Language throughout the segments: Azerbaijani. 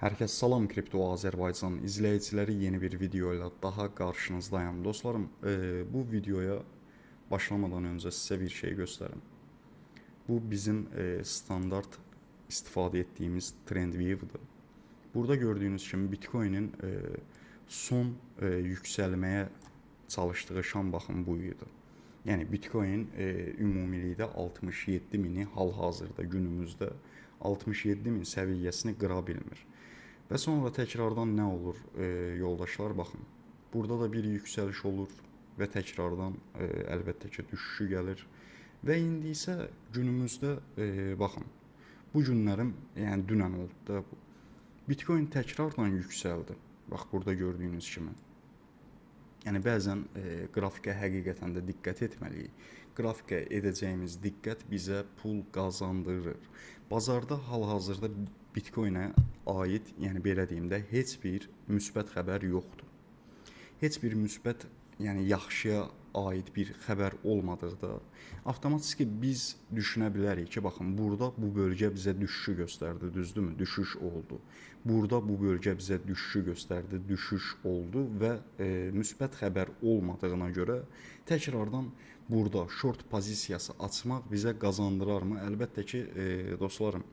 Hər kəs salam, Kripto Azərbaycan izləyiciləri, yeni bir video ilə daha qarşınızdayım. Dostlarım, bu videoya başlamadan öncə sizə bir şey göstərim. Bu bizim standart istifadə etdiyimiz TrendView'dur. Burada gördüyünüz kimi Bitcoin'in son yüksəlməyə çalışdığı şam baxın bu idi. Yəni Bitcoin ümumilikdə 67 mini hal-hazırda günümüzdə 67 min səviyyəsini qıra bilmir. Və sonra təkrardan nə olur yoldaşlar, baxın. Burada da bir yüksəliş olur və təkrardan əlbəttə ki düşüşü gəlir. Və indi isə günümüzdə baxın. Bu günlərim, yəni dünən oldu da bu. Bitcoin təkrardan yüksəldi. Bax burada gördüyünüz kimi. Yəni bəzən qrafikə həqiqətən də diqqət etməliyik. Qrafikə edəcəyimiz diqqət bizə pul qazandırır. Bazarda hal-hazırda Bitcoin'ə aid, yəni belə deyim də, heç bir müsbət xəbər yoxdur. Heç bir müsbət, yəni yaxşıya aid bir xəbər olmadıqda avtomatik biz düşünə bilərik ki, baxın, burada bu bölgə bizə düşüşü göstərdi, düzdürmü? Düşüş oldu. Burada bu bölgə bizə düşüşü göstərdi, düşüş oldu və müsbət xəbər olmadığına görə təkrardan burada short pozisiyası açmaq bizə qazandırarmı? Əlbəttə ki, dostlarım,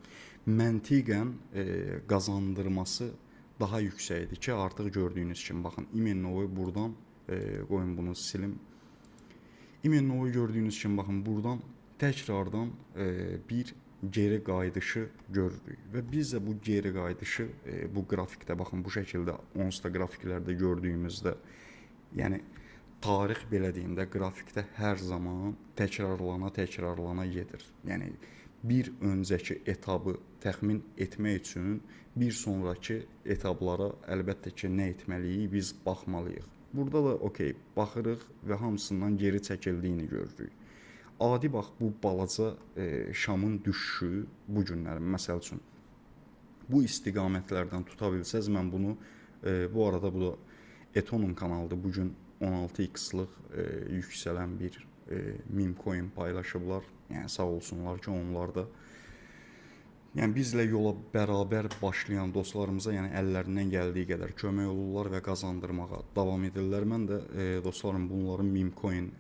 məntiqən qazandırması daha yüksəkdir ki, artıq gördüyünüz kimi, baxın, İmennovu buradan, qoyun bunu silim. İmennovu gördüyünüz kimi, baxın, buradan təkrardan bir geri qayıdışı görürük. Və biz də bu geri qayıdışı bu qrafikdə, baxın, bu şəkildə onsda qrafiklərdə gördüyümüzdə, yəni tarix belə deyim də, qrafikdə hər zaman təkrarlana gedir. Yəni bir öncəki etabı təxmin etmək üçün bir sonraki etaplara əlbəttə ki nə etməliyik, biz baxmalıyıq. Burada da okey, baxırıq və hamısından geri çəkildiyini görürük. Adi bax, bu balaca şamın düşüşü bu günlərin, məsəl üçün, bu istiqamətlərdən tuta bilsəz, mən bunu, bu arada bu da Eton'un kanalıdır, bugün 16x-lıq yüksələn bir meme coin paylaşıblar. Yəni sağ olsunlar ki, onlar da yəni bizlə yola bərabər başlayan dostlarımıza, yəni əllərindən gəldiyi qədər kömək olurlar və qazandırmağa davam edirlər. Mən də dostlarım bunların meme coin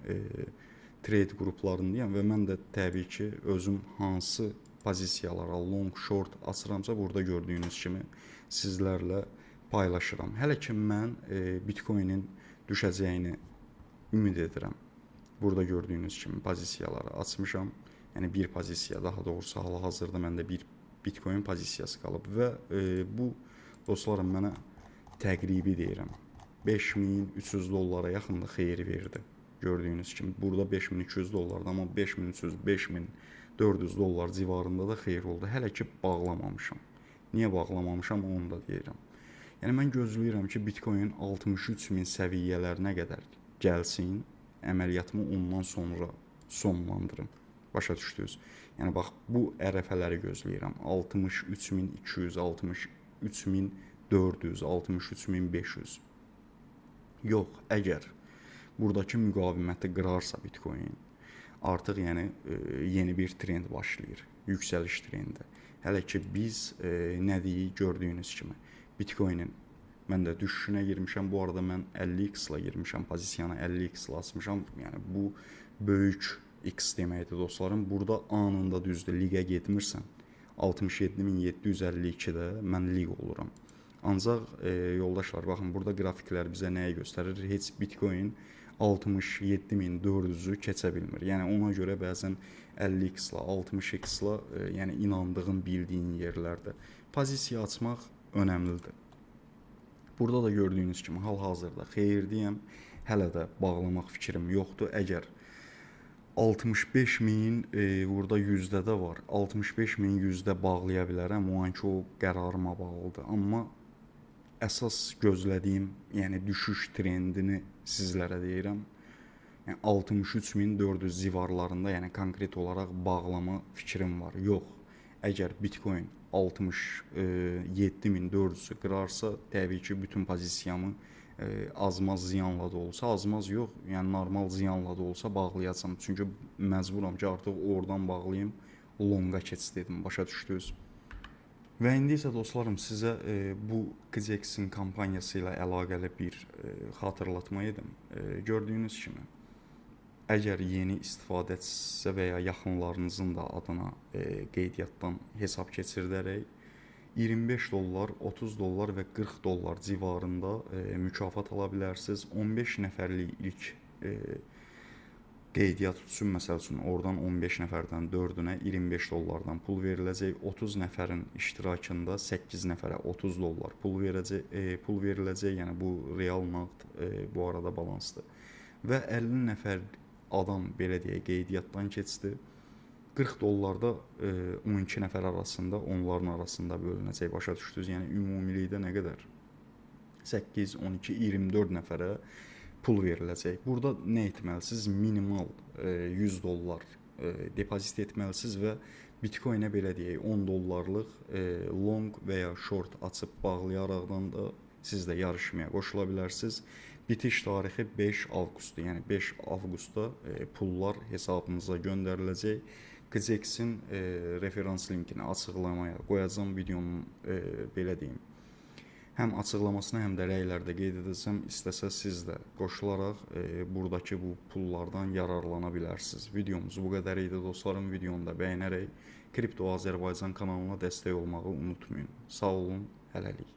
trade qruplarındayım və mən də təbii ki özüm hansı pozisiyalara long short açıramsa burada gördüyünüz kimi sizlərlə paylaşıram. Hələ ki mən Bitcoin'in düşəcəyini ümid edirəm. Burada gördüyünüz kimi pozisiyaları açmışam. Yəni bir pozisiya, daha doğrusu hal-hazırda məndə bir Bitcoin pozisiyası qalıb və bu dostlarım mənə təqribi deyirəm, 5300 dollara yaxında xeyir verdi. Gördüyünüz kimi burada 5200 dollardı, amma 5300, 5400 dollar civarında da xeyir oldu. Hələ ki bağlamamışam. Niyə bağlamamışam onu da deyirəm. Yəni mən gözləyirəm ki Bitcoin 63000 səviyyələrinə qədər gəlsin, əməliyyatımı ondan sonra sonlandırım. Başa düşdünüz? Yəni bax, bu ərəfələri gözləyirəm. 63200, 63400, 63500. Yox, əgər buradakı müqaviməti qırarsa Bitcoin, artıq yəni yeni bir trend başlayır, yüksəliş trendi. Hələ ki biz nə deyik gördüyünüz kimi Bitcoin'in mən də düşüşünə girmişəm. Bu arada mən 50x-la girmişəm, pozisiyanı 50x-la açmışam. Yəni bu böyük X deməkdir dostlarım. Burada anında düzdür, liqə getmirsən 67752-də mən liq oluram. Ancaq yoldaşlar, baxın, burada qrafiklər bizə nəyə göstərir? Heç Bitcoin 67400-ü keçə bilmir. Yəni ona görə bəzən 50x-la, 60x-la yəni inandığın, bildiyin yerlərdə pozisiya açmaq önəmlidir. Burada da gördüyünüz kimi hal-hazırda xeyirdiyəm. Hələ də bağlamaq fikrim yoxdur. Əgər 65.000 burada yüzdədə var. 65.000 yüzdə bağlaya bilərəm. O anki o qərarıma bağlıdır. Amma əsas gözlədiyim, yəni düşüş trendini sizlərə deyirəm. Yəni 63.400 civarlarında, yəni konkret olaraq bağlama fikrim var. Yox. Əgər Bitcoin 67.400-ü qırarsa, təbii ki bütün pozisiyamı azmaz ziyanla da olsa, azmaz yox, yəni normal ziyanla da olsa bağlayacağam. Çünki məcburam ki artıq oradan bağlayayım, longa keçid edim, başa düşdünüz. Və indi isə dostlarım sizə bu Qzexin kampaniyası ilə əlaqəli bir xatırlatma edim. Gördüyünüz kimi əgər yeni istifadəçisə və ya yaxınlarınızın da adına qeydiyyatdan hesab keçirdərək $25, $30 və $40 civarında mükafat ala bilərsiniz. 15 nəfərlik ilk qeydiyyat üçün, məsəl üçün, oradan 15 nəfərdən 4-ünə $25 pul veriləcək. 30 nəfərin iştirakında 8 nəfərə $30 pul veriləcək. Yəni bu real nağd bu arada balansdır. Və 50 nəfər adam belə deyək qeydiyyatdan keçdi. $40 da 12 nəfər arasında, onların arasında bölünəcək. Başa düşdünüz? Yəni ümumilikdə nə qədər? 8, 12, 24 nəfərə pul veriləcək. Burada nə etməlisiniz? Minimal $100 depozit etməlisiniz və Bitcoin-ə belə deyək $10-lıq long və ya short açıb bağlayaraqdan da siz də yarışmaya qoşula bilərsiniz. Bitiş tarixi 5 avqustdur. Yəni 5 avqustda pullar hesabınıza göndəriləcək. Qzexin referans linkini açıqlamaya qoyacağam videonun belə deyim. Həm açıqlamasını, həm də rəylərdə qeyd edəcəm. İstəsəz siz də qoşularaq buradakı bu pullardan yararlana bilərsiniz. Videomuz bu qədər idi dostlarım. Videonu da bəyənərək Kripto Azərbaycan kanalına dəstək olmağı unutmayın. Sağ olun, hələlik.